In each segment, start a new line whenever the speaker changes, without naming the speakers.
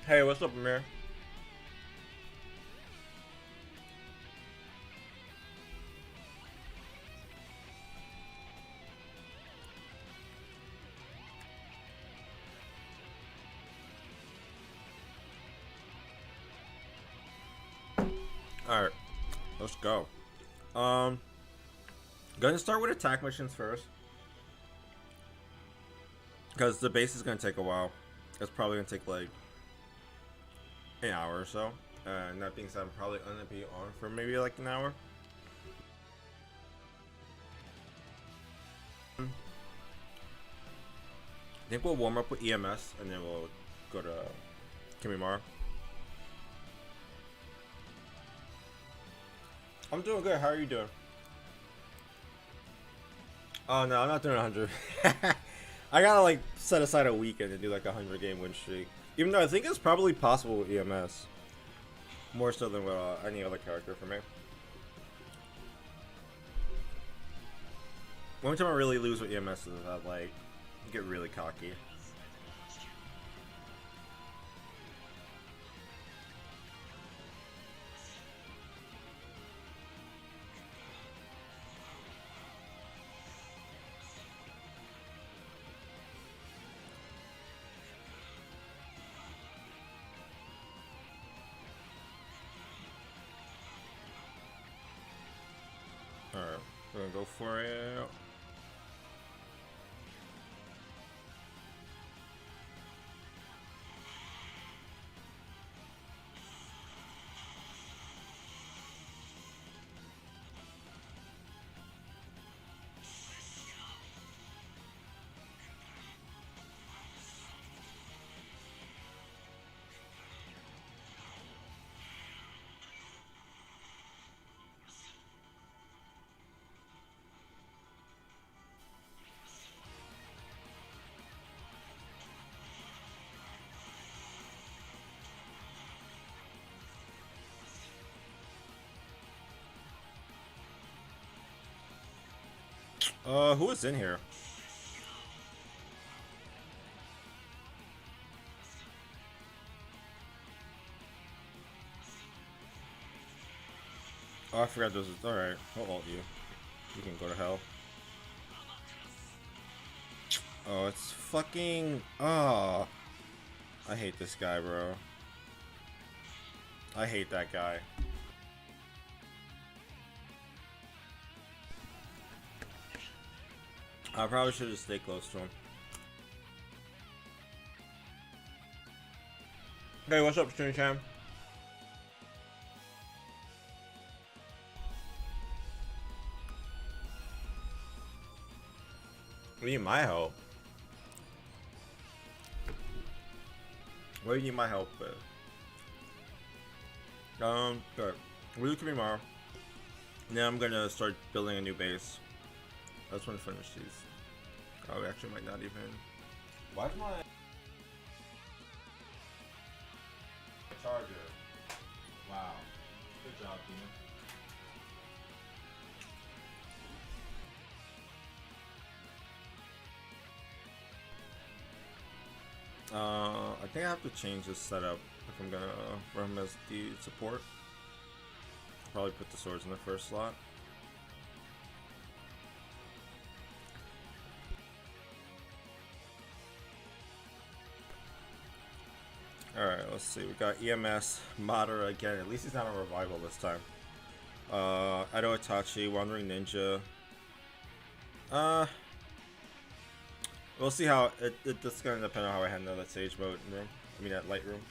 Hey, what's up, Amir? Alright, let's go. Um, Gonna start with attack missions first. Because the base is gonna take a while. It's probably gonna take like an hour or so. And that being said, I'm probably gonna be on for maybe like an hour. I think we'll warm up with EMS and then we'll go to Kimimaro. I'm doing good. How are you doing? Oh no, I'm not doing 100. I gotta like set aside a weekend to do like a 100 game win streak. Even though I think it's probably possible with EMS, more so than with any other character for me. One time I really lose with EMS is I like get really cocky. Alright, we're gonna go for it. Who is in here? Oh, I forgot those. Alright, I'll ult you. You can go to hell. Oh, it's fucking. Oh. I hate this guy, bro. I hate that guy. I probably should have stayed close to him. Hey, what's up, Stream Cam? What do you need my help? What do you need my help with? Good. We'll do Kimimaro. Now I'm gonna start building a new base. I just want to finish these. Oh, we actually might not even. Why's my charger? Wow. Good job, Demon. I think I have to change this setup if I'm gonna run him as the support. Probably put the swords in the first slot. Alright, let's see. We got EMS, Madara again. At least he's not a revival this time. Edo Itachi, Wandering Ninja. We'll see how it's gonna depend on how I handle that Sage mode room. I mean that light room.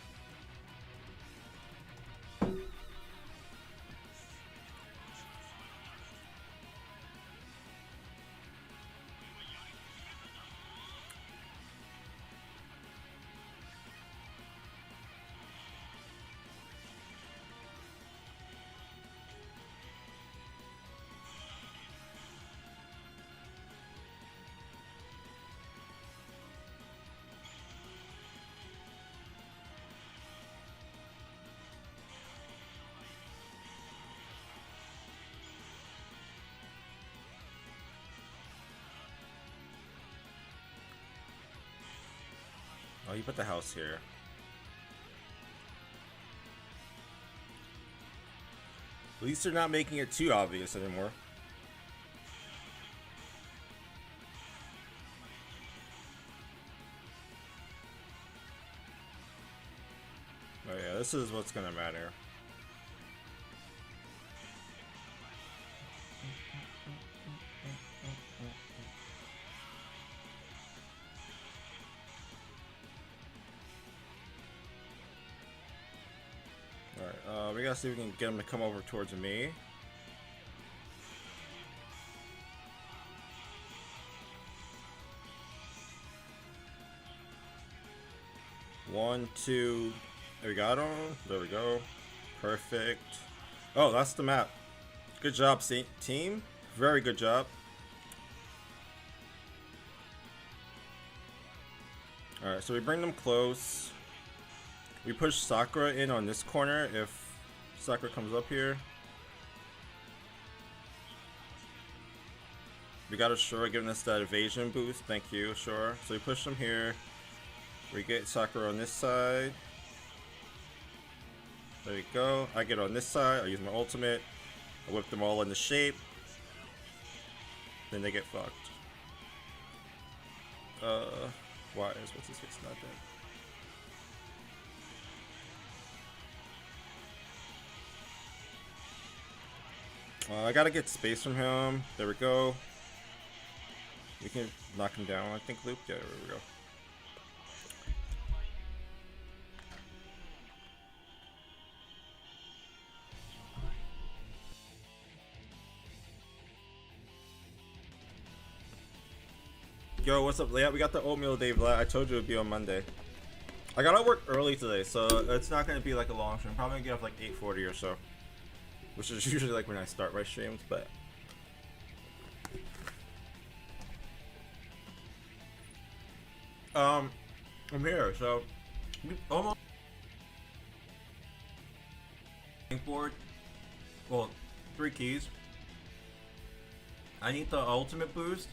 Oh, you put the house here. At least they're not making it too obvious anymore. Oh yeah, this is what's gonna matter. Alright, we gotta see if we can get him to come over towards me. One, two, there we got him. There we go. Perfect. Oh, that's the map. Good job, team. Very good job. Alright, so we bring them close. We push Sakura in on this corner if Sakura comes up here. We got Ashura giving us that evasion boost. Thank you, Ashura. So we push them here. We get Sakura on this side. There you go. I get on this side. I use my ultimate. I whip them all into shape. Then they get fucked. Why is what's his face not dead? I gotta get space from him. There we go. We can knock him down, I think, Luke. Yeah, there we go. Yo, what's up? Yeah, we got the oatmeal day, Vlad. I told you it would be on Monday. I gotta work early today, so it's not gonna be like a long stream. Probably gonna get off like 8:40 or so, which is usually like when I start my streams. But I'm here, so almost board. Well, 3 keys. I need the ultimate boost.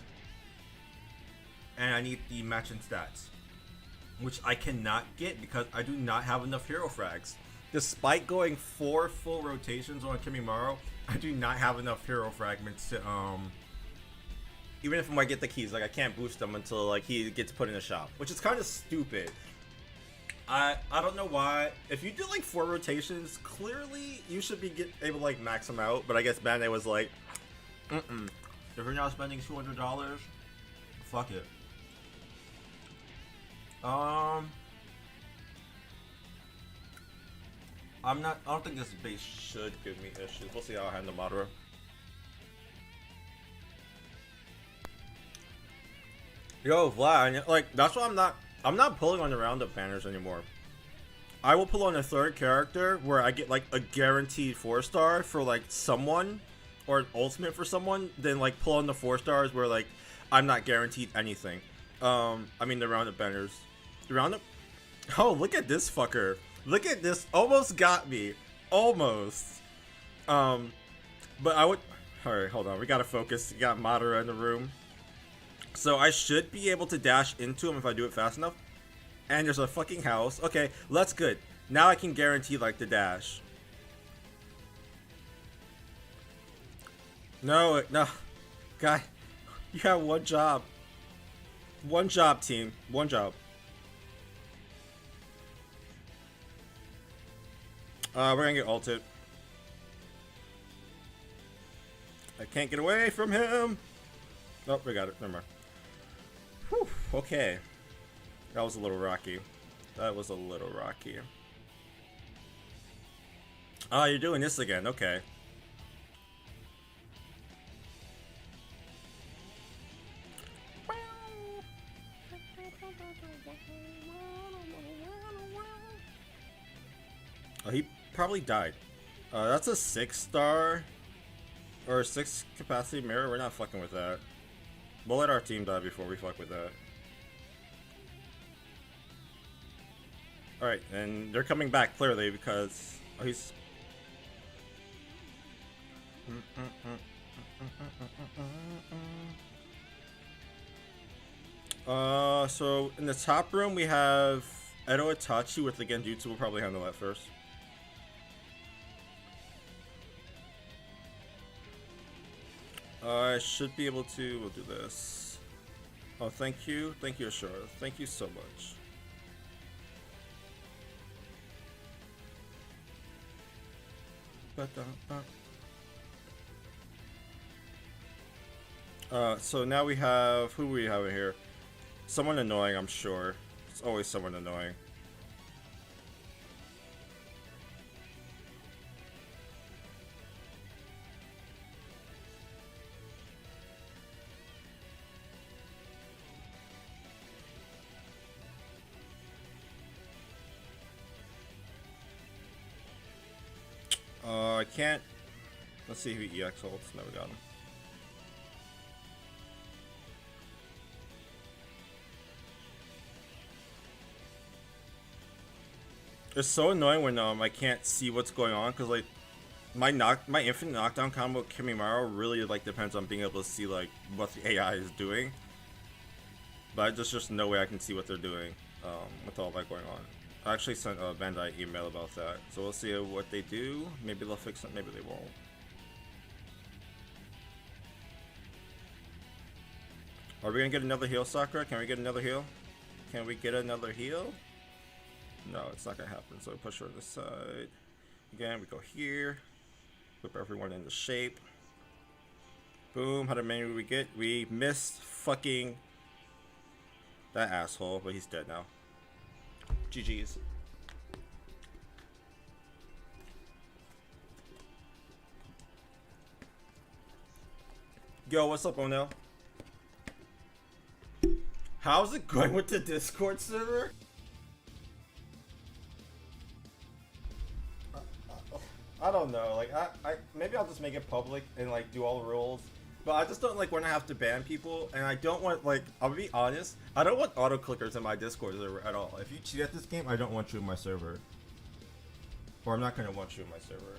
And I need the matching stats, which I cannot get because I do not have enough hero frags. Despite going 4 full rotations on Kimimaro, I do not have enough hero fragments to even if I might get the keys, like I can't boost them until like he gets put in a shop, which is kind of stupid. I don't know why. If you do like 4 rotations, clearly you should be able to like max them out. But I guess Bandai was like, if you're not spending $200, fuck it. I don't think this base should give me issues. We'll see how I handle Madara. Yo, Vlad, like that's why I'm not pulling on the roundup banners anymore. I will pull on a 3rd character where I get like a guaranteed 4-star for like someone, or an ultimate for someone, then like pull on the 4 stars where like I'm not guaranteed anything. I mean the roundup banners. The roundup. Oh, look at this fucker. Look at this. Almost got me. Almost. But I would. Alright, hold on. We gotta focus. You got Madara in the room. So I should be able to dash into him if I do it fast enough. And there's a fucking house. Okay, that's good. Now I can guarantee like the dash. No, no. Guy, you have one job. One job, team. One job. We're gonna get ulted. I can't get away from him. Nope, we got it. Never mind. Whew, okay. That was a little rocky. That was a little rocky. Oh, you're doing this again. Okay. Oh, he probably died. That's a 6-star or a 6 capacity mirror. We're not fucking with that. We'll let our team die before we fuck with that. Alright, and they're coming back clearly because he's. So in the top room we have Edo Itachi with the Genjutsu. We'll probably handle that first. I should be able to. We'll do this. Oh, thank you, Ashura. Thank you so much. So now we have, who we have here? Someone annoying, I'm sure. It's always someone annoying. I can't. Let's see who EX holds. No, we got him. It's so annoying when I can't see what's going on, because like my infinite knockdown combo with Kimimaro really like depends on being able to see like what the AI is doing. But there's just no way I can see what they're doing with all that going on. I actually sent a Bandai email about that, so we'll see what they do. Maybe they'll fix it, maybe they won't. Are we gonna get another heal, Sakura? Can we get another heal? Can we get another heal? No, it's not gonna happen, so push her to the side. Again, we go here. Whip everyone into shape. Boom, how many did we get? We missed fucking that asshole, but he's dead now. GG's. Yo, what's up, Oatmeal? How's it going with the Discord server? I don't know. Like, I maybe I'll just make it public and like do all the rules. But I just don't like when I have to ban people, and I don't want, like, I'll be honest, I don't want auto clickers in my Discord server at all. If you cheat at this game, I don't want you in my server. Or I'm not gonna want you in my server.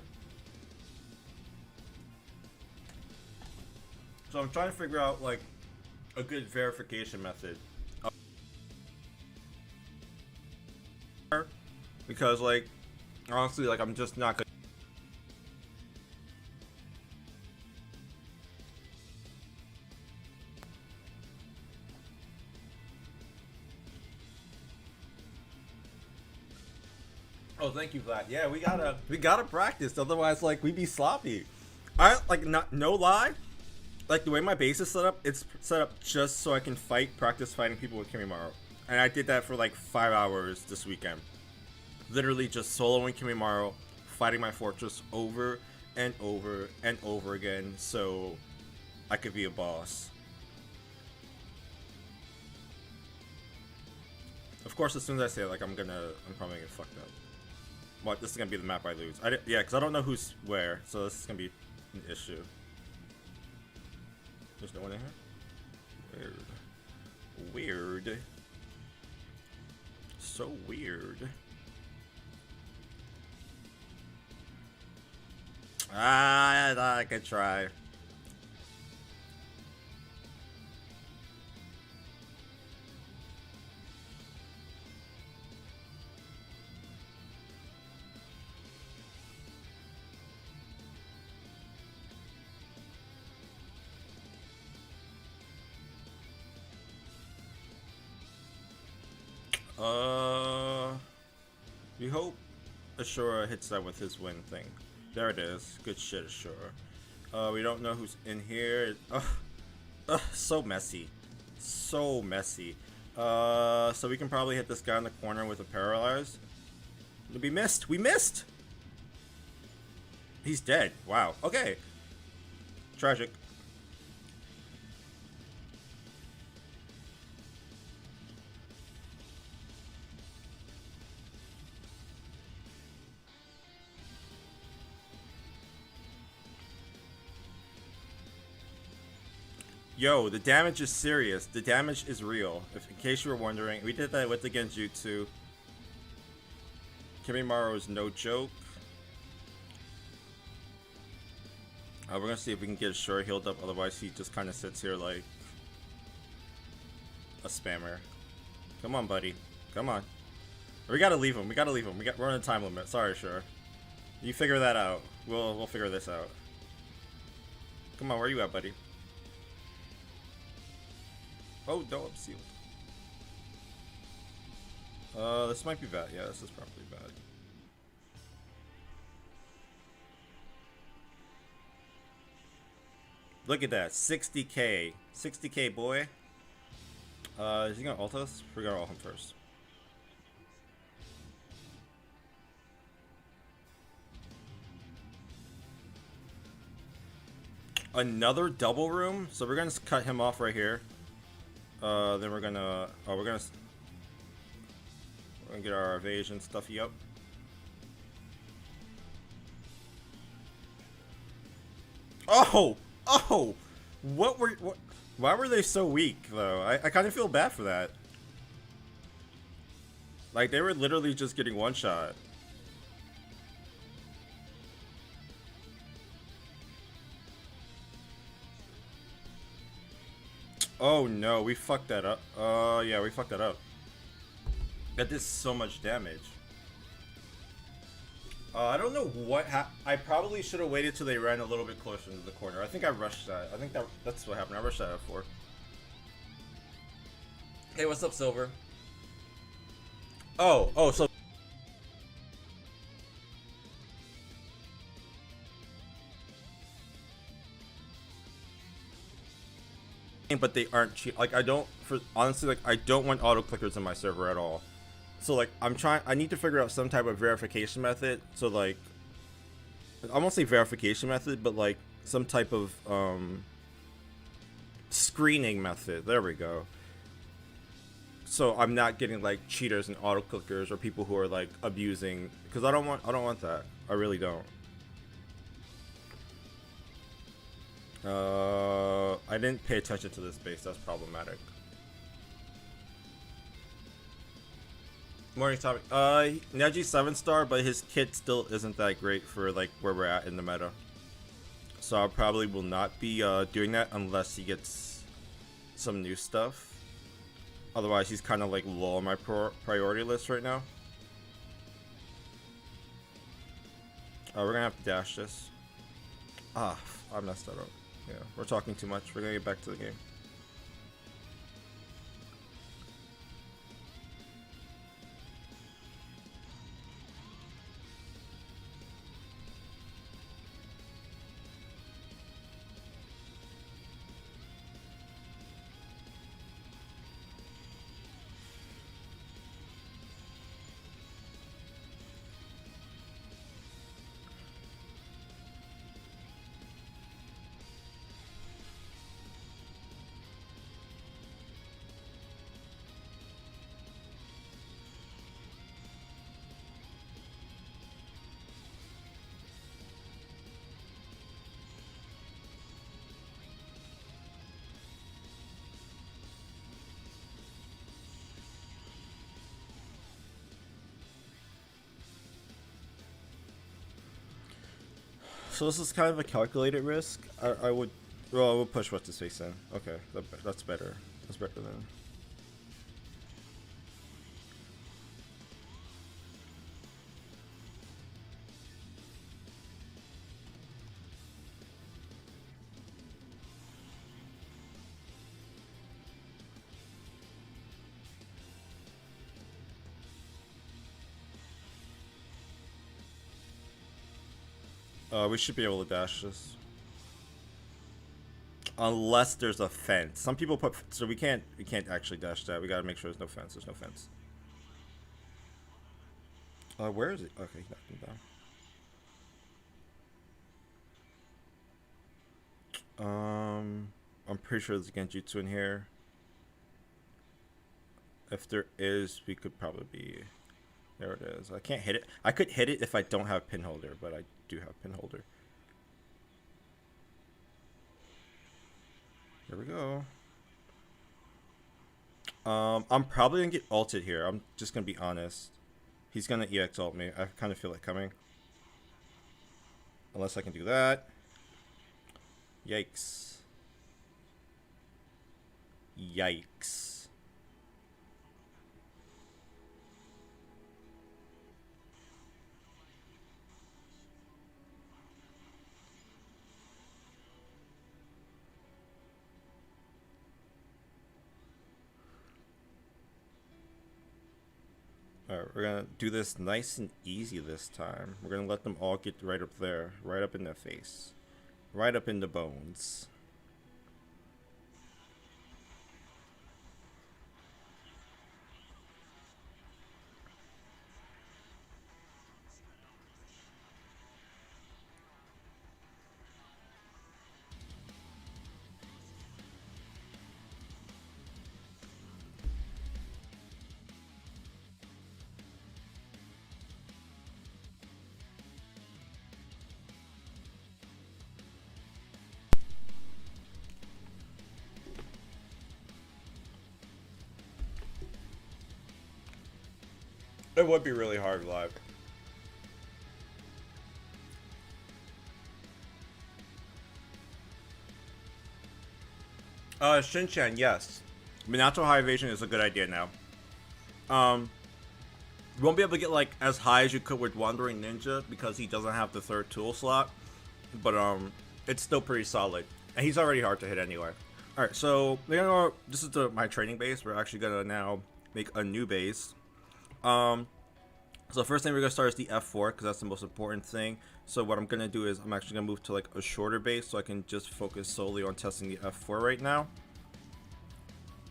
So I'm trying to figure out like a good verification method. Because like honestly, like I'm just not gonna. Oh, thank you for that. Yeah, we gotta practice. Otherwise, like we'd be sloppy. I like no lie. Like the way my base is set up, it's set up just so I can practice fighting people with Kimimaro. And I did that for like 5 hours this weekend. Literally just soloing Kimimaro, fighting my fortress over and over and over again, so I could be a boss. Of course, as soon as I say it, like I'm probably gonna get fucked up. What? This is gonna be the map I lose. Yeah, because I don't know who's where, so this is gonna be an issue. There's no one in here? Weird. Weird. So weird. I thought I could try. We hope Ashura hits that with his win thing. There it is. Good shit, Ashura. We don't know who's in here. So messy. So messy. So we can probably hit this guy in the corner with a paralyzed. We missed! We missed! He's dead. Wow. Okay. Tragic. Yo, the damage is serious. The damage is real. If, in case you were wondering, we did that with the Genjutsu. Kimimaro is no joke. We're gonna see if we can get Ashura healed up. Otherwise, he just kind of sits here like a spammer. Come on, buddy. Come on. We gotta leave him. We gotta leave him. We're on a time limit. Sorry, Ashura. You figure that out. We'll figure this out. Come on, where you at, buddy? Oh, no, I'm sealed. This might be bad. Yeah, this is probably bad. Look at that, 60k. 60k, boy. Is he gonna ult us? We're gonna ult him first. Another double room? So we're gonna cut him off right here. Then we're gonna... Oh, we're gonna get our evasion stuffy up. Oh! Oh! What? Why were they so weak, though? I kind of feel bad for that. Like, they were literally just getting one shot. Oh no, we fucked that up. Yeah, we fucked that up. That did so much damage. I don't know what I probably should have waited till they ran a little bit closer into the corner. I think I rushed that. I think that's what happened. I rushed that at 4. Hey, what's up, Silver? Oh, so... But they aren't cheap. Like, honestly, like, I don't want auto clickers in my server at all. So, like, I need to figure out some type of verification method. So, like, I won't say verification method, but, like, some type of, screening method. There we go. So I'm not getting, like, cheaters and auto clickers or people who are, like, abusing, because I don't want that. I really don't. I didn't pay attention to this base. That's problematic. Morning topic. Neji 7-star, but his kit still isn't that great for, like, where we're at in the meta. So I probably will not be doing that unless he gets some new stuff. Otherwise, he's kind of, like, low on my priority list right now. We're gonna have to dash this. Ah, I messed that up. Yeah, we're talking too much. We're gonna get back to the game. So this is kind of a calculated risk. I would push what's his face in. Okay, that's better. That's better than. We should be able to dash this. Unless there's a fence. Some people put, so we can't actually dash that. We gotta make sure there's no fence. There's no fence. Where is it? Okay, he knocked him down. I'm pretty sure there's a Genjutsu in here. If there is, we could probably be. There it is. I can't hit it. I could hit it if I don't have pin holder, but I do have pin holder. Here we go. I'm probably gonna get ulted here. I'm just gonna be honest. He's gonna EX ult me. I kind of feel it coming. Unless I can do that. Yikes. Yikes. Alright, we're gonna do this nice and easy this time. We're gonna let them all get right up there, right up in their face, right up in the bones. It would be really hard live. Shinchan, yes. I mean, natural high evasion is a good idea now. You won't be able to get like as high as you could with Wandering Ninja because he doesn't have the third tool slot, but it's still pretty solid, and he's already hard to hit anyway. All right, so this is my training base. We're actually gonna now make a new base. So the first thing we're gonna start is the F4 because that's the most important thing. So what I'm gonna do is I'm actually gonna move to like a shorter base so I can just focus solely on testing the F4 right now.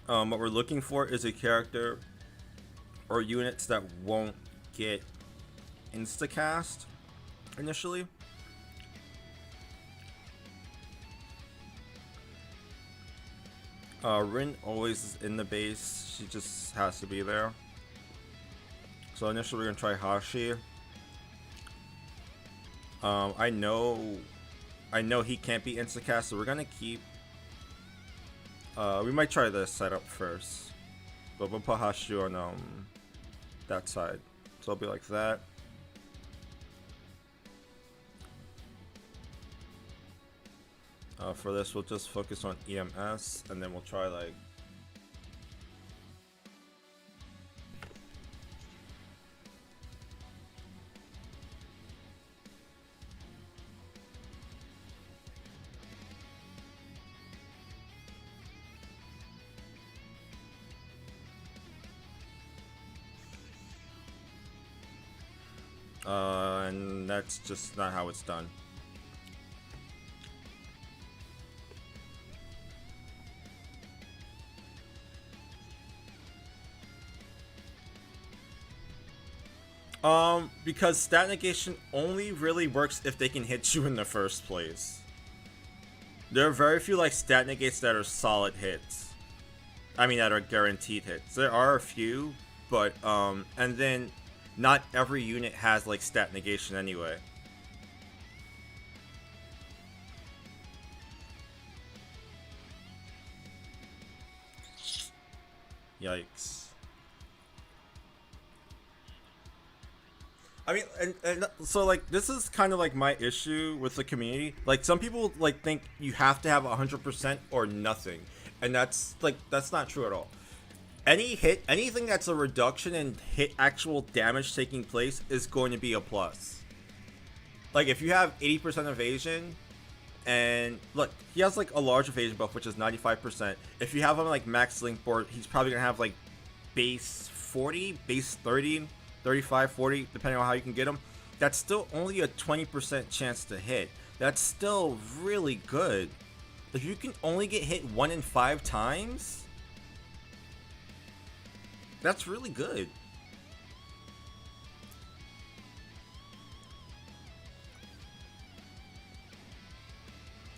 What we're looking for is a character or units that won't get instacast initially. Rin always is in the base. She just has to be there. So initially we're gonna try Hashi. I know he can't be instacast, so we're gonna keep. We might try this setup first, but we'll put Hashi on that side. So it'll be like that. For this, we'll just focus on EMS, and then we'll try like. And that's just not how it's done. Because stat negation only really works if they can hit you in the first place. There are very few like stat negates that are solid hits. I mean that are guaranteed hits. There are a few, but and then not every unit has like stat negation anyway. Yikes. I mean, and so like this is kind of like my issue with the community. Like some people like think you have to have 100% or nothing, and that's not true at all. Anything that's a reduction in hit actual damage taking place is going to be a plus. Like if you have 80% evasion, and look, he has like a large evasion buff, which is 95%. If you have him like max link board, he's probably gonna have like base 40, base 30. 35, 40, depending on how you can get them. That's still only a 20% chance to hit. That's still really good. If you can only get hit 1 in 5 times, that's really good.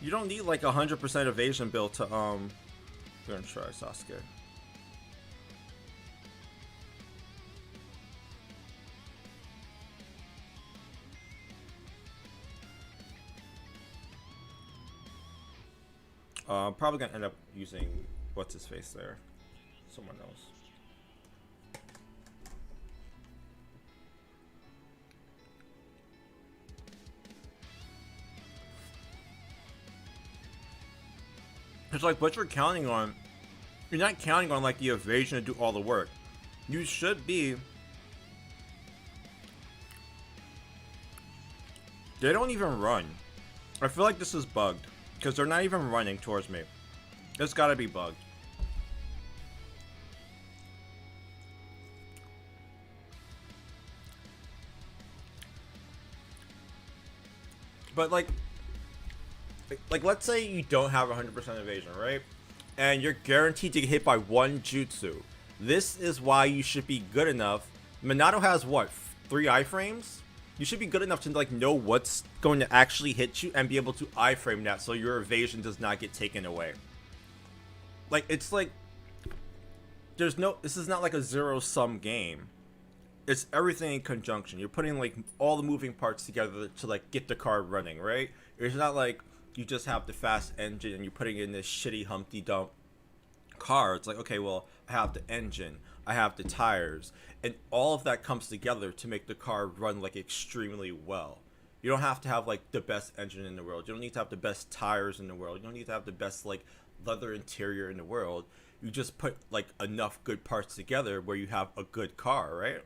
You don't need like 100% evasion build to we're gonna try Sasuke. I'm probably gonna end up using what's his face there. Someone knows. It's like what you're counting on. You're not counting on like the evasion to do all the work. You should be. They don't even run. I feel like this is bugged. Because they're not even running towards me. It's gotta be bugged. But like let's say you don't have 100% evasion, right? And you're guaranteed to get hit by one jutsu. This is why you should be good enough. Minato has what, 3 iframes? You should be good enough to like know what's going to actually hit you and be able to iframe that so your evasion does not get taken away. Like it's like this is not like a zero-sum game. It's everything in conjunction. You're putting like all the moving parts together to like get the car running, right? It's not like you just have the fast engine and you're putting in this shitty Humpty Dump car. It's like, okay, well, I have the engine, I have the tires, and all of that comes together to make the car run like extremely well. You don't have to have like the best engine in the world. You don't need to have the best tires in the world. You don't need to have the best like leather interior in the world. You just put like enough good parts together where you have a good car, right?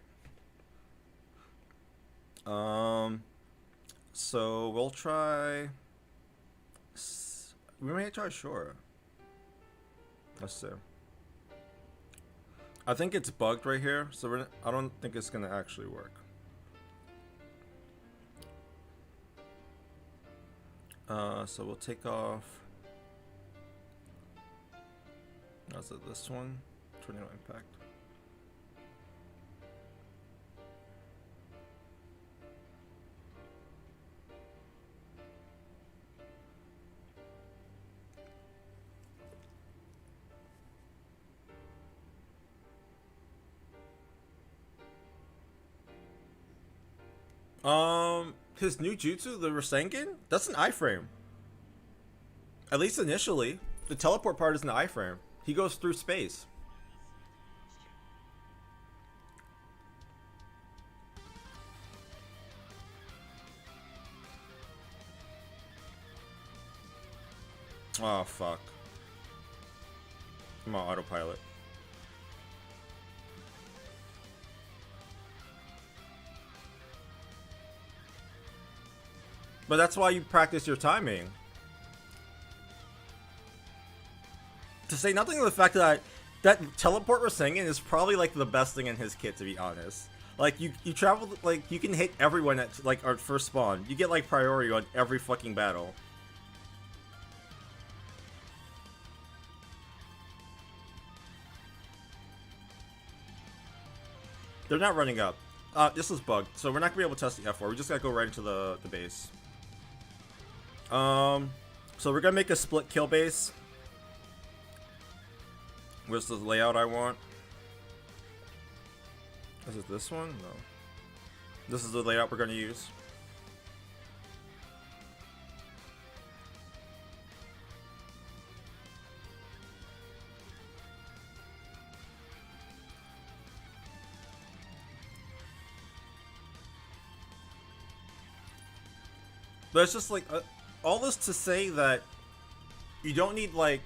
So we'll try. We may try Shura. Let's see. I think it's bugged right here, so I don't think it's gonna actually work. So we'll take off. How's it? This one, tornado impact. His new jutsu, the Rasengan, that's an iframe. At least initially. The teleport part is an iframe. He goes through space. Oh, fuck. I'm on autopilot. But that's why you practice your timing. To say nothing of the fact that that teleport Rasengan is probably like the best thing in his kit, to be honest. Like you travel, like you can hit everyone at like our first spawn. You get like priority on every fucking battle. They're not running up. This is bugged, so we're not gonna be able to test the F4. We just gotta go right into the base. So we're gonna make a split kill base. Where's the layout I want? Is it this one? No. This is the layout we're gonna use. But it's just like all this to say that you don't need like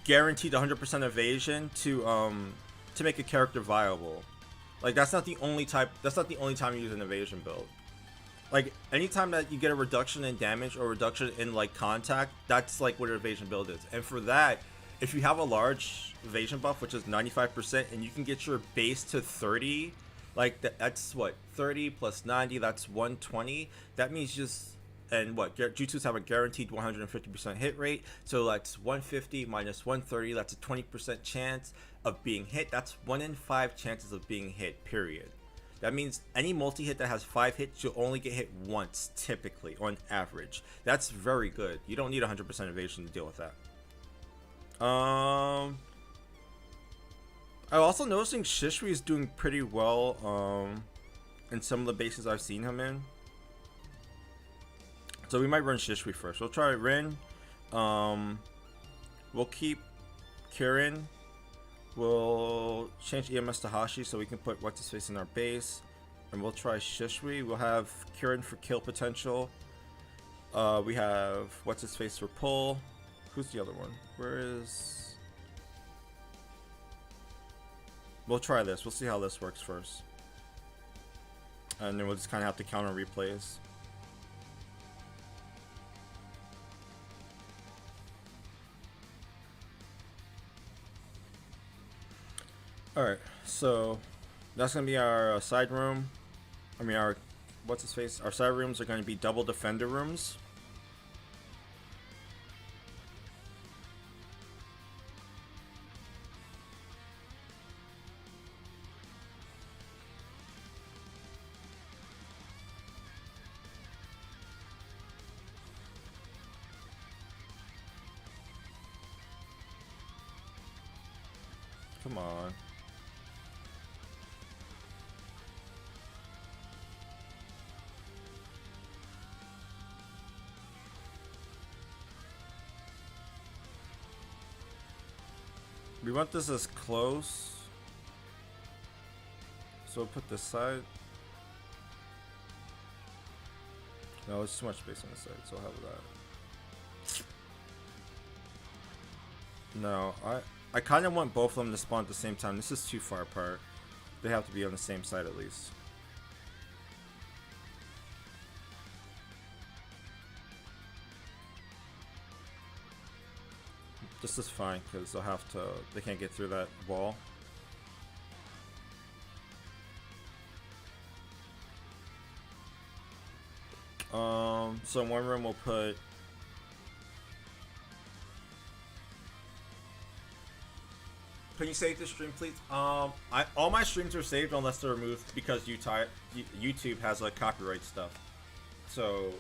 guaranteed 100% evasion to make a character viable. Like that's not the only type. That's not the only time you use an evasion build. Like anytime that you get a reduction in damage or reduction in like contact, that's like what an evasion build is. And for that, if you have a large evasion buff, which is 95%, and you can get your base to 30, like that's what 30 plus 90, that's 120. That means just. And what, jutsus have a guaranteed 150% hit rate, so that's 150 minus 130, that's a 20% chance of being hit. That's 1 in 5 chances of being hit, period. That means any multi-hit that has 5 hits, you'll only get hit once, typically, on average. That's very good. You don't need 100% evasion to deal with that. I'm also noticing Shishui is doing pretty well in some of the bases I've seen him in. So we might run Shishui first. We'll try Rin. We'll keep Kirin. We'll change EMS to Hashi so we can put what's his face in our base. And we'll try Shishui. We'll have Kirin for kill potential. We have what's his face for pull. Who's the other one? Where is... We'll try this. We'll see how this works first. And then we'll just kind of have to counter replays. Alright, so that's going to be our side room. I mean, our, what's his face? Our side rooms are going to be double defender rooms. Come on. We want this as close. So we'll put this side. No, it's too much space on the side, so I'll have that. No, I kind of want both of them to spawn at the same time. This is too far apart. They have to be on the same side at least. This is fine because they'll have to. They can't get through that wall. So in one room we'll put. Can you save the stream, please? All my streams are saved unless they're removed because YouTube has like copyright stuff. So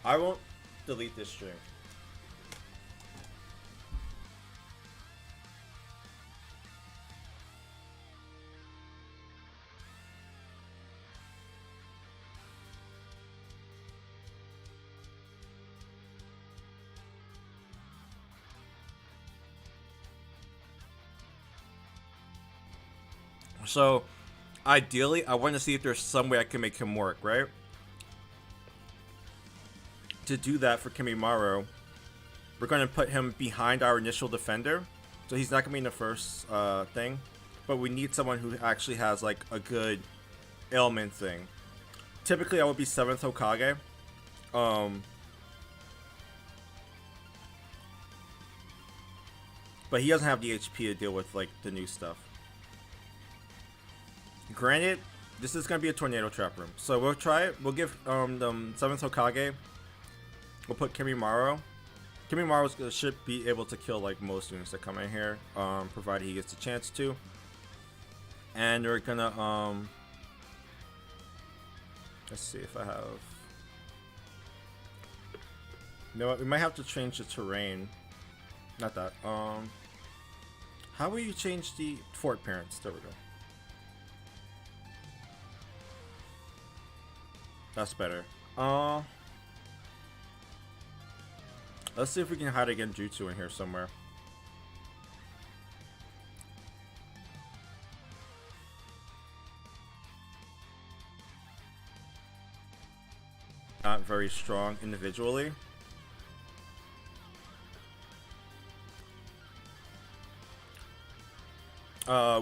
I won't delete this stream. So, ideally, I want to see if there's some way I can make him work, right? To do that for Kimimaro, we're going to put him behind our initial defender. So he's not going to be in the first thing. But we need someone who actually has, like, a good ailment thing. Typically, I would be 7th Hokage. But he doesn't have the HP to deal with, like, the new stuff. Granted, this is going to be a tornado trap room. So we'll try it. We'll give the 7th Hokage. We'll put Kimimaro. Kimimaro should be able to kill like most units that come in here. Provided he gets a chance to. And we're going to... let's see if I have... You know what? We might have to change the terrain. Not that. How will you change the fort parents? There we go. That's better. Let's see if we can hide a Genjutsu in here somewhere. Not very strong individually.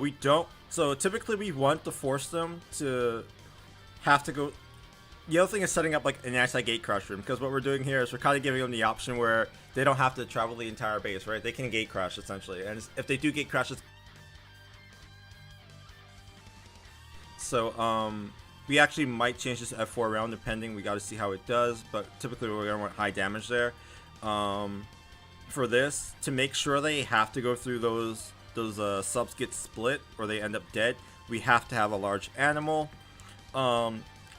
We don't. So typically we want to force them to have to go. The other thing is setting up like an anti-gate crash room, because what we're doing here is we're kind of giving them the option where they don't have to travel the entire base, right? They can gate crash essentially, and if they do gate crash, so we actually might change this to F4 round depending. We got to see how it does, but typically we're gonna want high damage there. For this, to make sure they have to go through those subs get split or they end up dead, we have to have a large animal.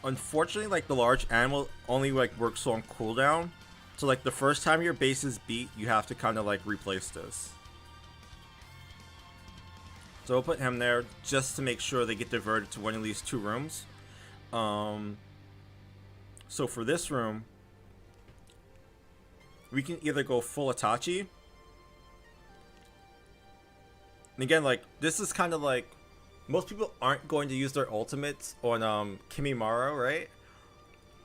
Unfortunately, like the large animal only like works on cooldown, so like the first time your base is beat, you have to kind of like replace this. So we'll put him there just to make sure they get diverted to one of these two rooms. So for this room, we can either go full Itachi. And again, like this is kind of like, most people aren't going to use their ultimates on Kimimaro, right?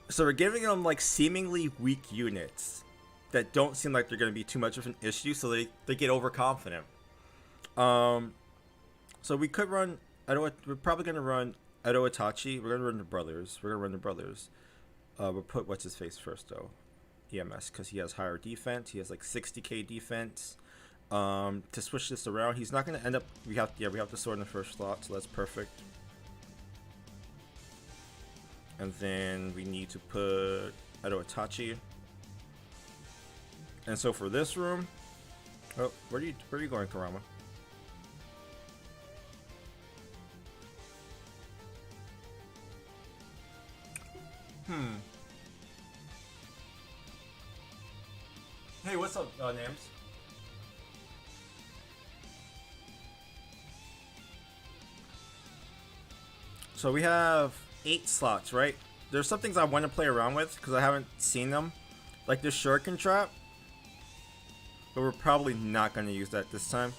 So we're giving them like seemingly weak units that don't seem like they're going to be too much of an issue, so they get overconfident. So we could run we're probably going to run Edo Itachi. We're going to run the brothers. We'll put what's his face first though, EMS, because he has higher defense. He has like 60k defense. To switch this around, he's not going to end up. We have the sword in the first slot, so that's perfect. And then we need to put Edo Itachi. And so for this room, oh, where are you going, Karama? Hey, what's up, Nams? So we have 8 slots, right? There's some things I want to play around with because I haven't seen them. Like this shuriken trap. But we're probably not going to use that this time.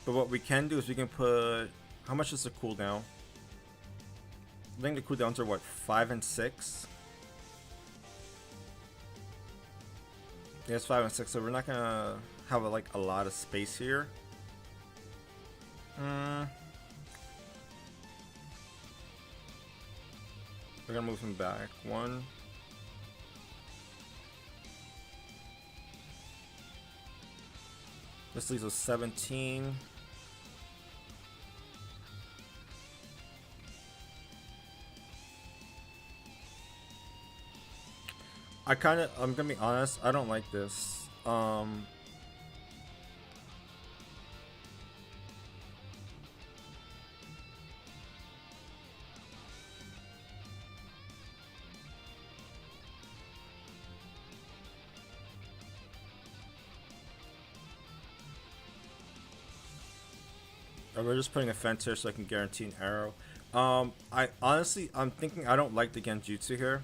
But what we can do is we can put... How much is the cooldown? I think the cooldowns are what, 5 and 6? Yeah, it's 5 and 6, so we're not gonna have like a lot of space here. We're gonna move him back 1. This leaves us 17. I'm gonna be honest, I don't like this. We're just putting a fence here so I can guarantee an arrow. I'm thinking I don't like the Genjutsu here.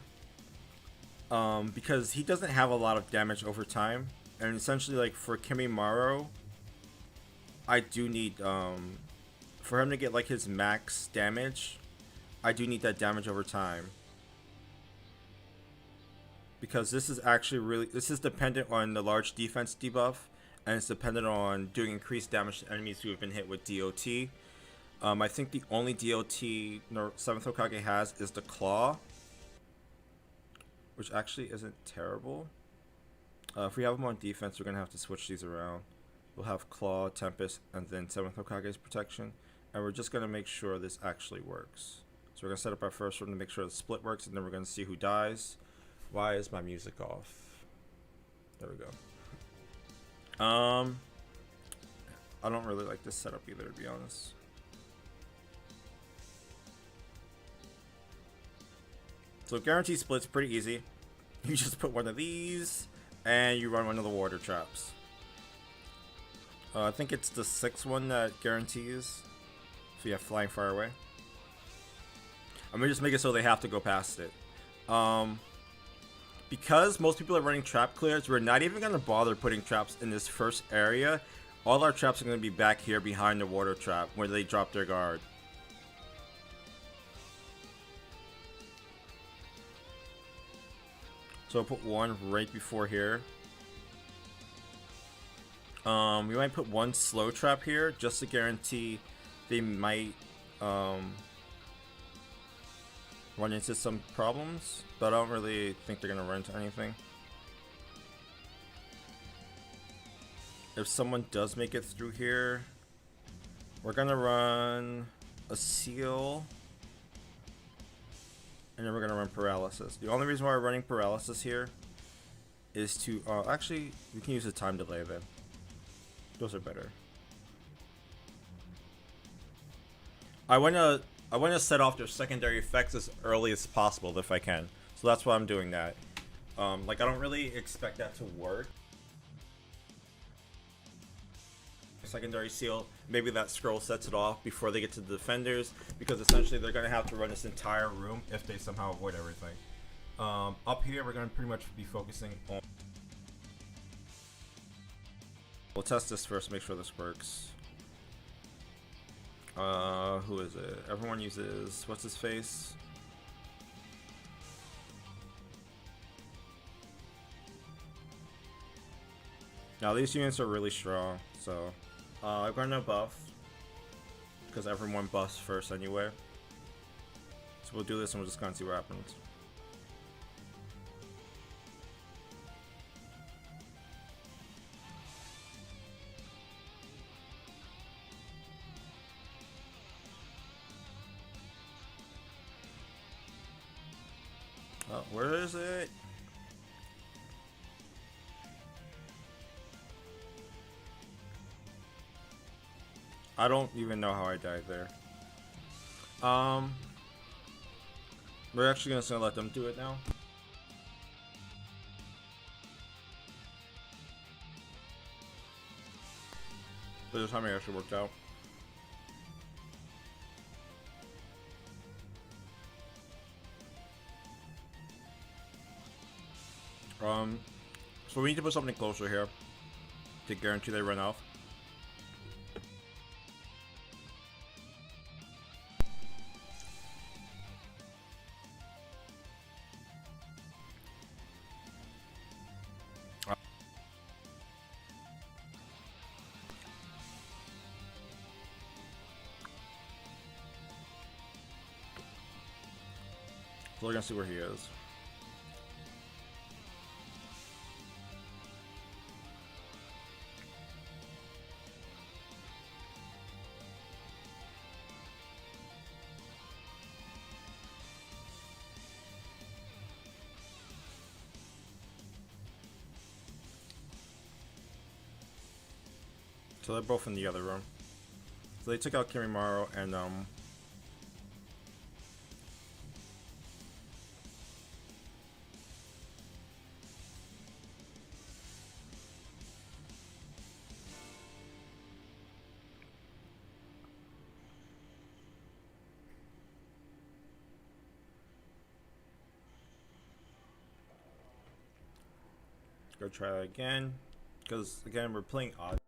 Because he doesn't have a lot of damage over time, and essentially, like for Kimimaro, I do need for him to get like his max damage, I do need that damage over time. Because this is actually this is dependent on the large defense debuff, and it's dependent on doing increased damage to enemies who have been hit with DOT. I think the only DOT 7th Hokage has is the Claw, which actually isn't terrible. If we have them on defense, we're going to have to switch these around. We'll have Claw, Tempest, and then 7th Hokage's protection. And we're just going to make sure this actually works. So we're going to set up our first one to make sure the split works, and then we're going to see who dies. Why is my music off? There we go. I don't really like this setup either, to be honest. So guarantee split's pretty easy. You just put one of these, and you run one of the water traps. I think it's the 6th one that guarantees. So you have Flying Fire Away. I'm gonna just make it so they have to go past it. Because most people are running trap clears, we're not even gonna bother putting traps in this first area. All our traps are gonna be back here behind the water trap where they drop their guard. So I'll put one right before here. We might put one slow trap here just to guarantee they might run into some problems, but I don't really think they're gonna run into anything. If someone does make it through here, we're gonna run a seal. And then we're going to run paralysis. The only reason why we're running paralysis here is to... actually, we can use a time delay then. Those are better. I want to set off their secondary effects as early as possible if I can. So that's why I'm doing that. Like, I don't really expect that to work. Secondary seal, maybe that scroll sets it off before they get to the defenders, because essentially they're going to have to run this entire room if they somehow avoid everything. Up here we're going to pretty much be focusing on... We'll test this first, make sure this works. Who is it? Everyone uses... what's his face? Now these units are really strong, so... I'm gonna buff, because everyone buffs first anyway. So we'll do this and we'll just kind of see what happens. Oh, where is it? I don't even know how I died there. We're actually just gonna let them do it now. But the timing actually worked out. So we need to put something closer here to guarantee they run off. So we're gonna see where he is. So they're both in the other room. So they took out Kimimaro and go try that again. Because again we're playing odd.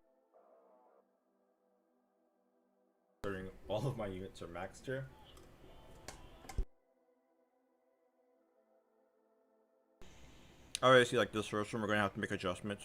All of my units are maxed here. Alright, see like this first one we're gonna have to make adjustments.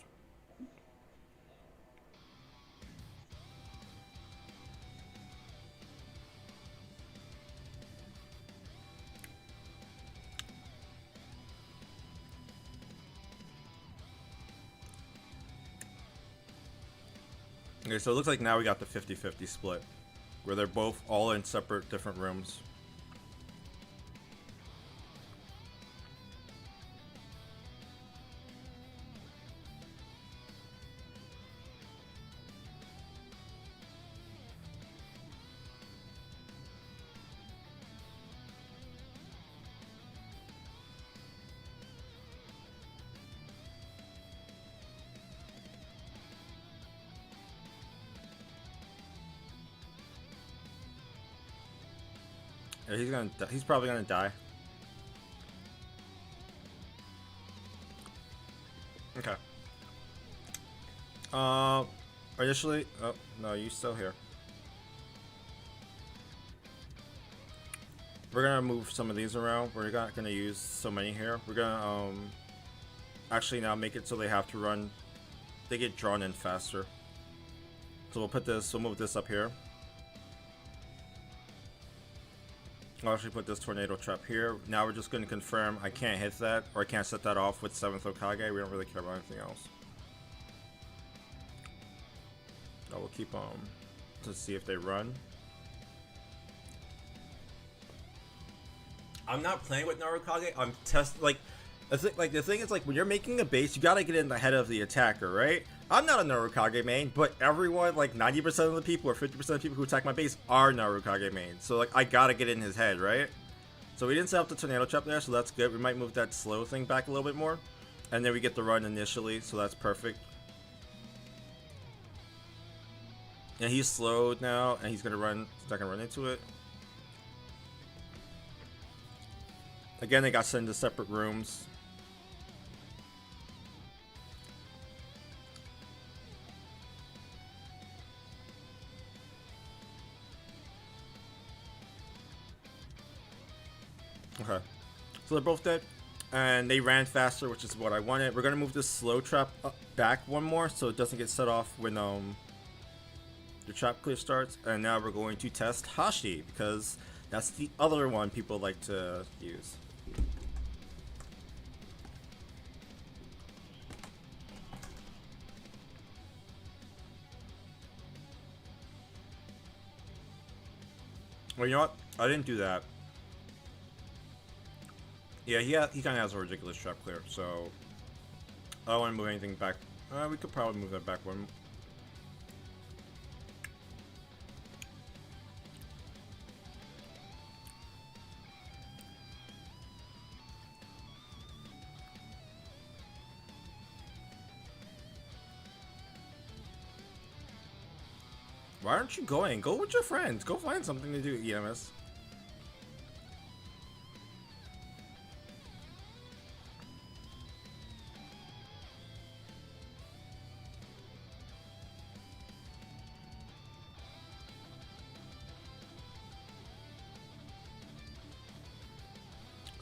Okay, so it looks like now we got the 50-50 split, where they're both all in separate different rooms. Yeah, he's probably gonna die. Okay. Initially, oh no, you still here. We're gonna move some of these around. We're not gonna use so many here. We're gonna actually now make it so they have to run. They get drawn in faster. So we'll move this up here. I'll actually put this tornado trap here. Now we're just going to confirm I can't hit that, or I can't set that off with 7th Hokage. We don't really care about anything else. I will keep to see if they run. I'm not playing with Narukage. I'm the thing is, like, when you're making a base, you gotta get in the head of the attacker, right? I'm not a Narukage main, but everyone, like 90% of the people or 50% of the people who attack my base are Narukage mains. So like I gotta get in his head, right? So we didn't set up the tornado trap there, so that's good. We might move that slow thing back a little bit more. And then we get the run initially, so that's perfect. And he's slowed now, and he's not gonna run into it. Again, they got sent into separate rooms. Okay, so they're both dead, and they ran faster, which is what I wanted. We're gonna move this slow trap back one more, so it doesn't get set off when the trap clear starts. And now we're going to test Hashi, because that's the other one people like to use. Well, you know what? I didn't do that. Yeah, he kind of has a ridiculous trap clear, so I don't want to move anything back. We could probably move that back one. Why aren't you going? Go with your friends. Go find something to do, EMS.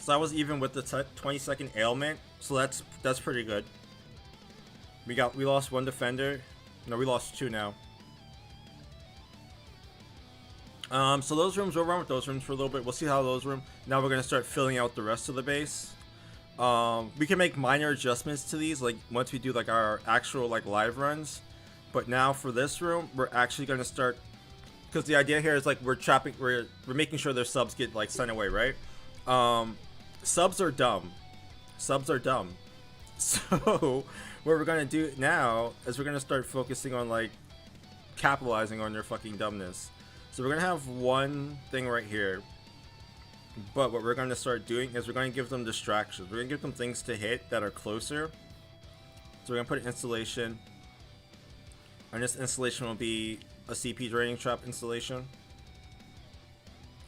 So I was even with the 20-second ailment, so that's pretty good. We lost one defender. No, we lost two now. So those rooms, we'll run with those rooms for a little bit. We'll see how those room. Now we're gonna start filling out the rest of the base. We can make minor adjustments to these, like once we do like our actual like live runs. But now for this room, we're actually gonna start, because the idea here is like we're making sure their subs get like sent away, right? Subs are dumb. Subs are dumb. So what we're gonna do now is we're gonna start focusing on like capitalizing on their fucking dumbness. So we're gonna have one thing right here, but what we're gonna start doing is we're gonna give them distractions. We're gonna give them things to hit that are closer. So we're gonna put an installation, and this installation will be a CP draining trap installation.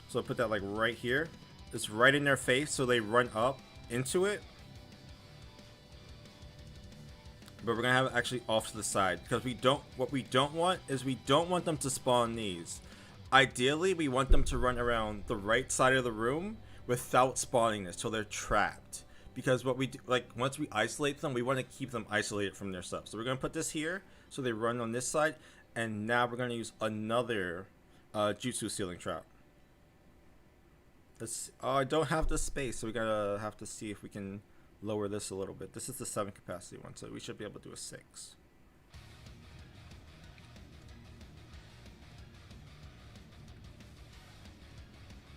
So I'll put that like right here. It's right in their face, so they run up into it. But we're gonna have it actually off to the side, because what we don't want is we don't want them to spawn these. Ideally, we want them to run around the right side of the room without spawning this, so they're trapped. Because what we do, like once we isolate them, we want to keep them isolated from their subs. So we're gonna put this here, so they run on this side, and now we're gonna use another jutsu ceiling trap. I don't have the space, so we gotta have to see if we can lower this a little bit. This is the 7 capacity one, so we should be able to do a 6.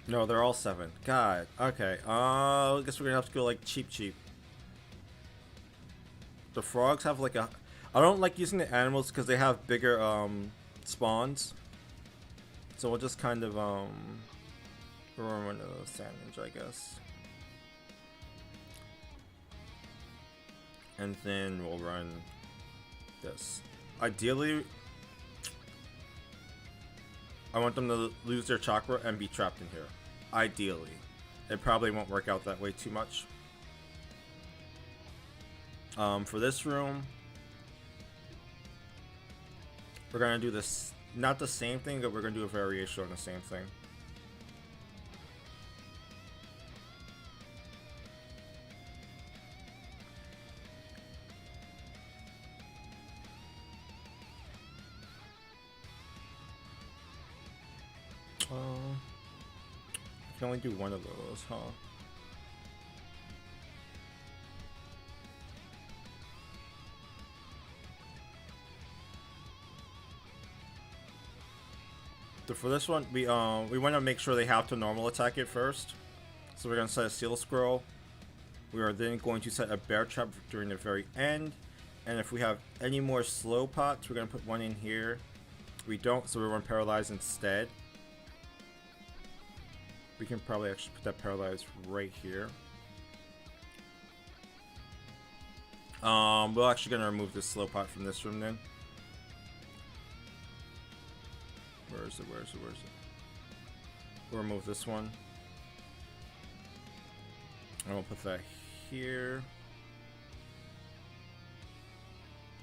No, they're all 7. God. Okay. I guess we're gonna have to go like cheap. The frogs have like a. I don't like using the animals because they have bigger spawns. So we'll just kind of run a sand ninja, I guess. And then we'll run this. Ideally, I want them to lose their chakra and be trapped in here. Ideally. It probably won't work out that way too much. For this room, we're gonna do this, not the same thing, but we're gonna do a variation on the same thing. I can only do one of those, huh? So for this one, we want to make sure they have to normal attack it first. So we're gonna set a seal scroll. We are then going to set a bear trap during the very end. And if we have any more slow pots, we're gonna put one in here. We don't, so we run paralyzed instead. We can probably actually put that paralyzed right here. We're actually gonna remove this slow pot from this room then. Where is it? We'll remove this one. And we'll put that here.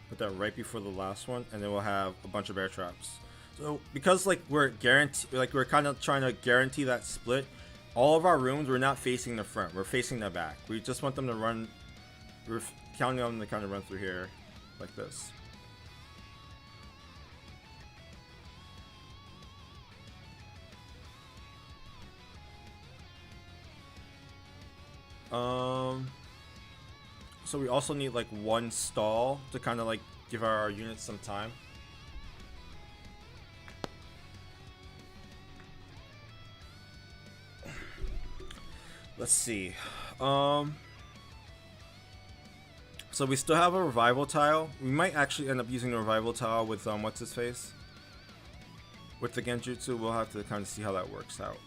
Put that right before the last one, and then we'll have a bunch of bear traps. So because like we're kind of trying to guarantee that split, all of our rooms, we're not facing the front, we're facing the back. We just want them to run, we're counting on them to kind of run through here like this. So we also need like one stall to kind of like give our units some time. Let's see. So we still have a revival tile. We might actually end up using the revival tile with what's his face? With the Genjutsu. We'll have to kind of see how that works out.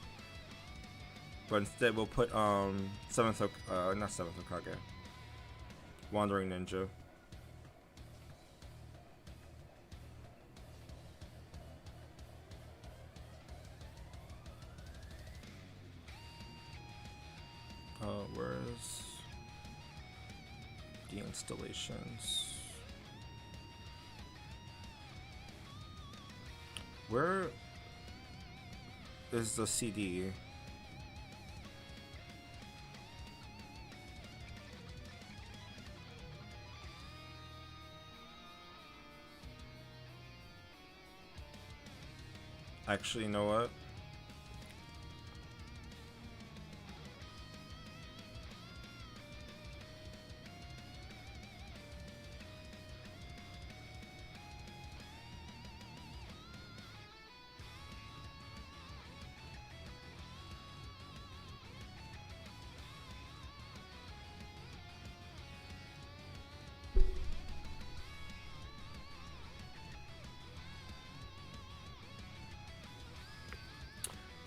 But instead we'll put not 7th Hokage. Wandering Ninja. Where's the installations? Where is the CD? Actually, you know what?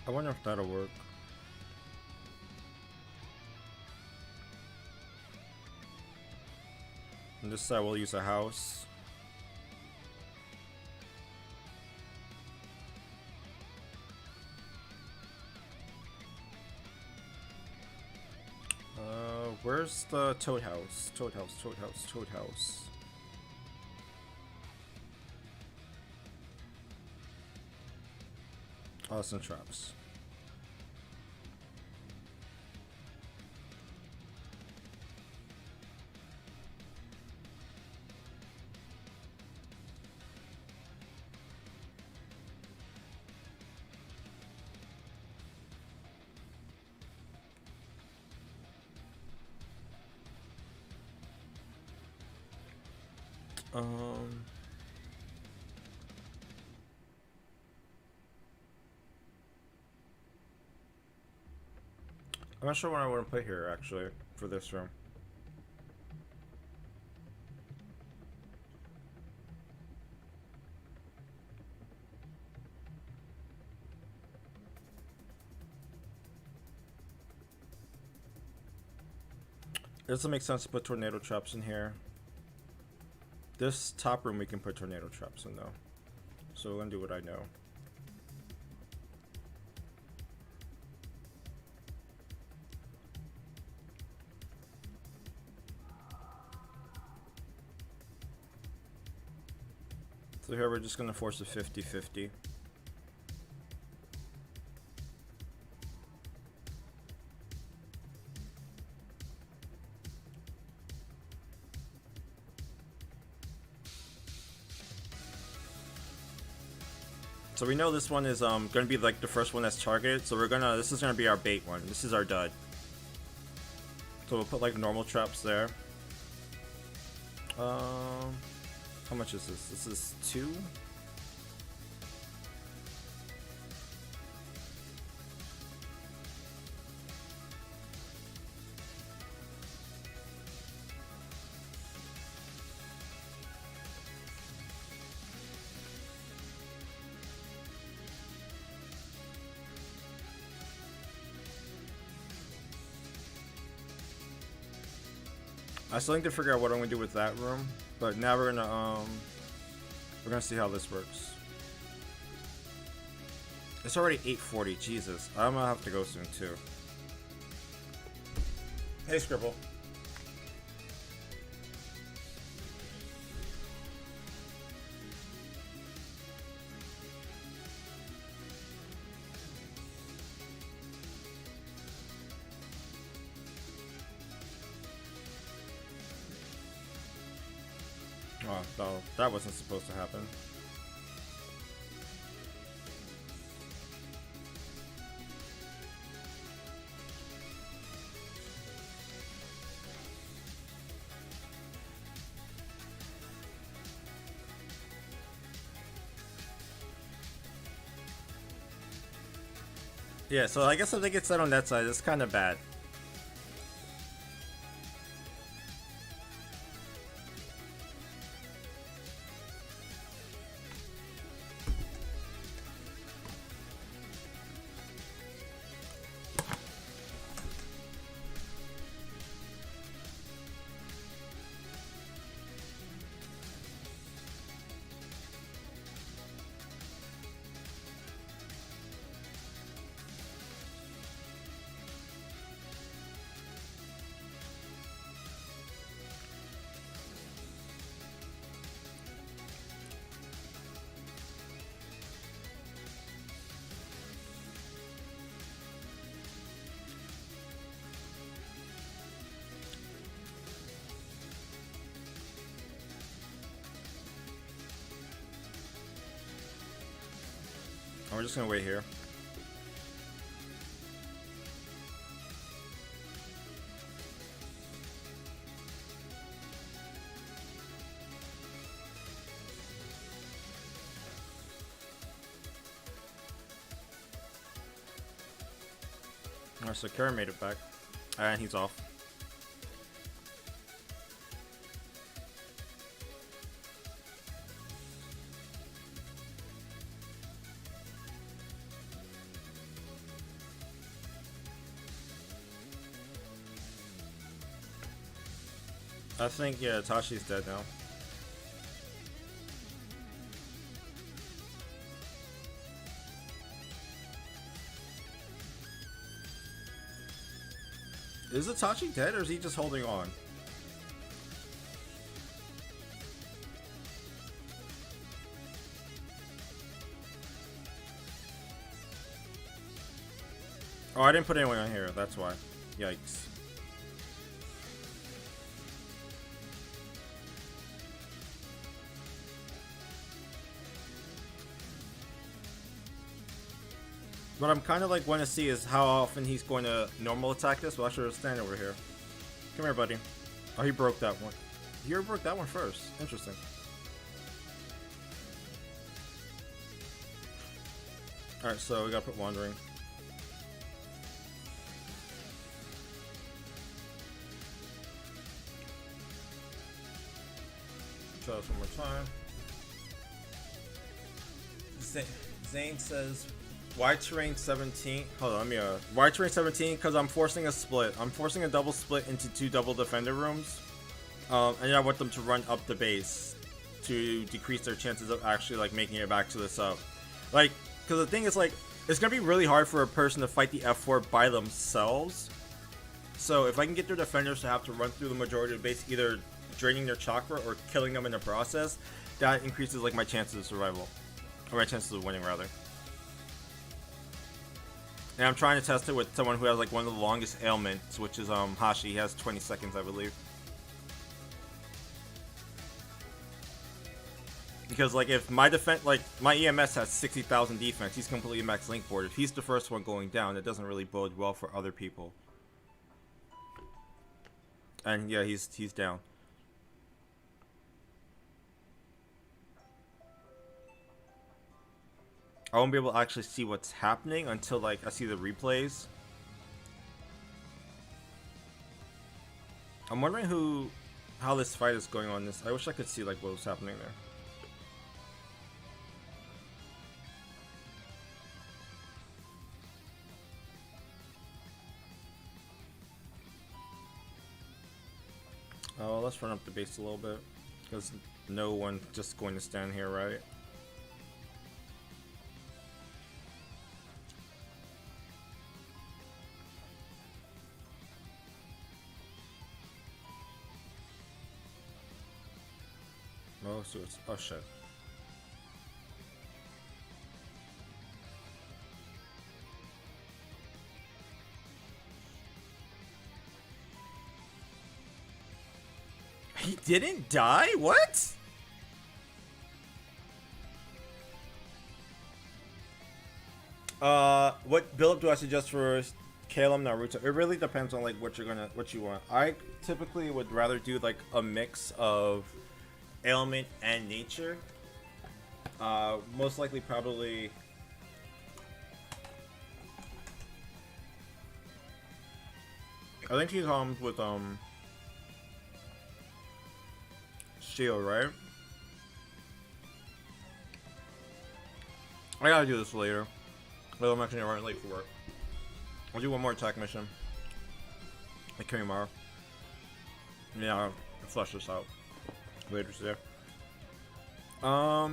I wonder if that'll work. On this side, we'll use a house. Where's the Toad House? Toad House, Toad House, Toad House. Awesome traps. I'm not sure what I want to put here actually for this room. It doesn't make sense to put tornado traps in here. This top room we can put tornado traps in though. So we're gonna do what I know. So here we're just gonna force a 50-50. So we know this one is gonna be like the first one that's targeted. So this is gonna be our bait one. This is our dud. So we'll put like normal traps there. How much is this? This is 2. I still need to figure out what I'm gonna do with that room, but now we're gonna see how this works. It's already 8:40. Jesus, I'm gonna have to go soon too. Hey, Scribble. Oh, no, that wasn't supposed to happen. Yeah, so I guess if they get set on that side, it's kind of bad. we're just gonna wait here. Alright, so Kara made it back. And he's off. I think, yeah, Tashi's dead now. Is Itachi dead, or is he just holding on? Oh, I didn't put anyone on here, that's why. Yikes. What I'm kind of like want to see is how often he's going to normal attack this. Well, I should stand over here. Come here, buddy. Oh, he broke that one. He already broke that one first. Interesting. Alright, so we gotta put Wandering. Try this one more time. Zane says, why terrain 17? Hold on, let me why terrain 17? Because I'm forcing a split. I'm forcing a double split into 2 double defender rooms. And I want them to run up the base to decrease their chances of actually like making it back to the sub. Like, because the thing is, like, it's gonna be really hard for a person to fight the F4 by themselves. So if I can get their defenders to have to run through the majority of the base, either draining their chakra or killing them in the process, that increases like my chances of survival, or my chances of winning rather. And I'm trying to test it with someone who has like one of the longest ailments, which is Hashi. He has 20 seconds, I believe. Because like if my defense, like my EMS has 60,000 defense, he's completely max link board. If he's the first one going down, it doesn't really bode well for other people. And yeah, he's down. I won't be able to actually see what's happening until like I see the replays. I'm wondering how this fight is going on. I wish I could see like what was happening there. Oh, let's run up the base a little bit, because no one just going to stand here, right? Oh, so it's, oh shit. He didn't die? What? What build-up do I suggest for Calum Naruto? It really depends on like what you want. I typically would rather do like a mix of ailment and nature. Most likely probably I think he comes with shield, right? I gotta do this later. Although I'm actually running late for work. I'll do one more attack mission. Like Kimimaro. Yeah, I'll flush this out later today. Now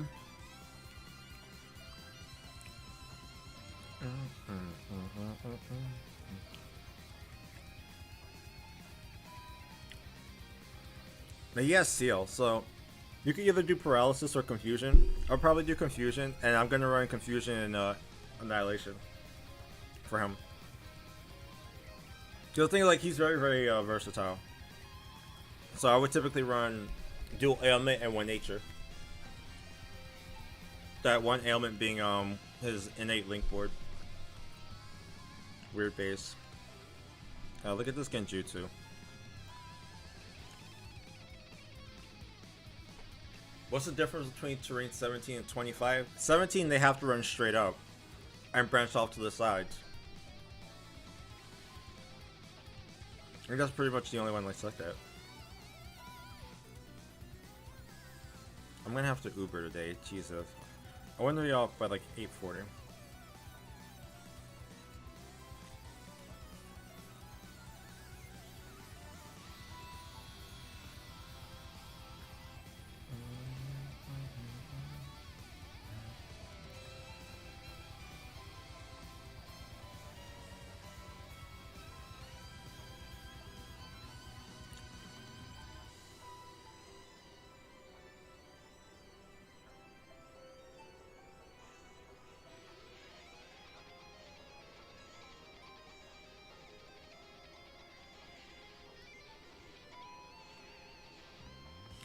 he has seal, so you can either do paralysis or confusion. I'll probably do confusion, and I'm gonna run confusion and annihilation for him. So the thing is, like, he's very, very versatile. So I would typically run dual ailment and one nature. That one ailment being his innate link board. Weird base. Look at this Genjutsu. What's the difference between terrain 17 and 25? 17 they have to run straight up and branch off to the sides. I think that's pretty much the only one like that. I'm gonna have to Uber today, Jesus. I want to be off by like 8:40.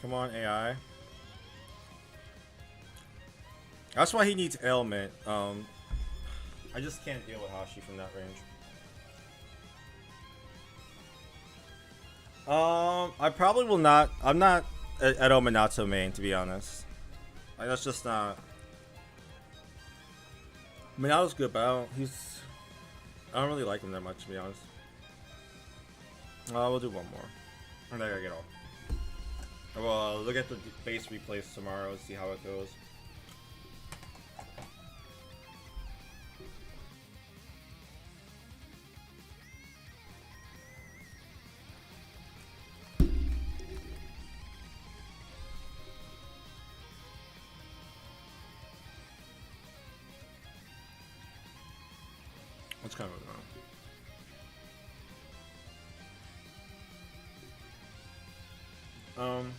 Come on, AI. That's why he needs ailment. I just can't deal with Hashi from that range. I probably will not. I'm not at Minato main, to be honest. Like, that's just not. Minato's good, but I don't really like him that much, to be honest. We'll do one more. And then I gotta get off. Well, look at the base replays tomorrow, see how it goes. What's kind of going on?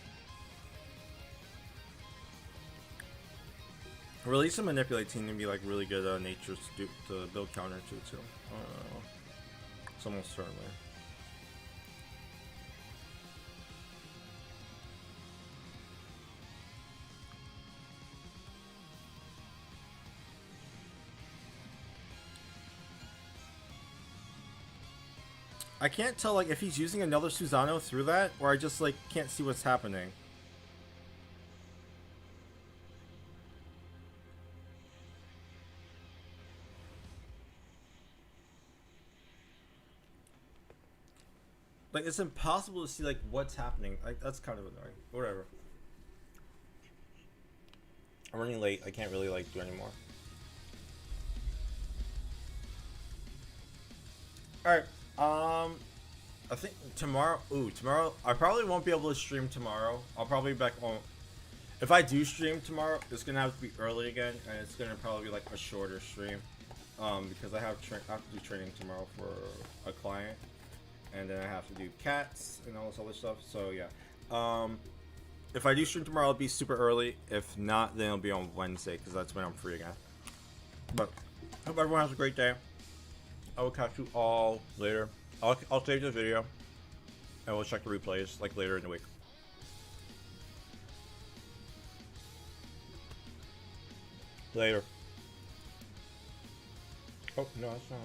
Release and manipulate team can be like really good natures to build counter to too. It's almost certainly. I can't tell like if he's using another Susanoo through that, or I just like can't see what's happening. Like, it's impossible to see, like, what's happening. Like, that's kind of annoying. Whatever. I'm running late. I can't really, like, do anymore. Alright. I think tomorrow... Ooh, tomorrow... I probably won't be able to stream tomorrow. I'll probably be back on... If I do stream tomorrow, it's gonna have to be early again. And it's gonna probably be, like, a shorter stream. Because I have to do training tomorrow for a client. And then I have to do cats and all this other stuff. So yeah, if I do stream tomorrow, it'll be super early. If not, then it'll be on Wednesday because that's when I'm free again. But hope everyone has a great day. I will catch you all later. I'll save this video and we'll check the replays like later in the week. Later. Oh no, that's not.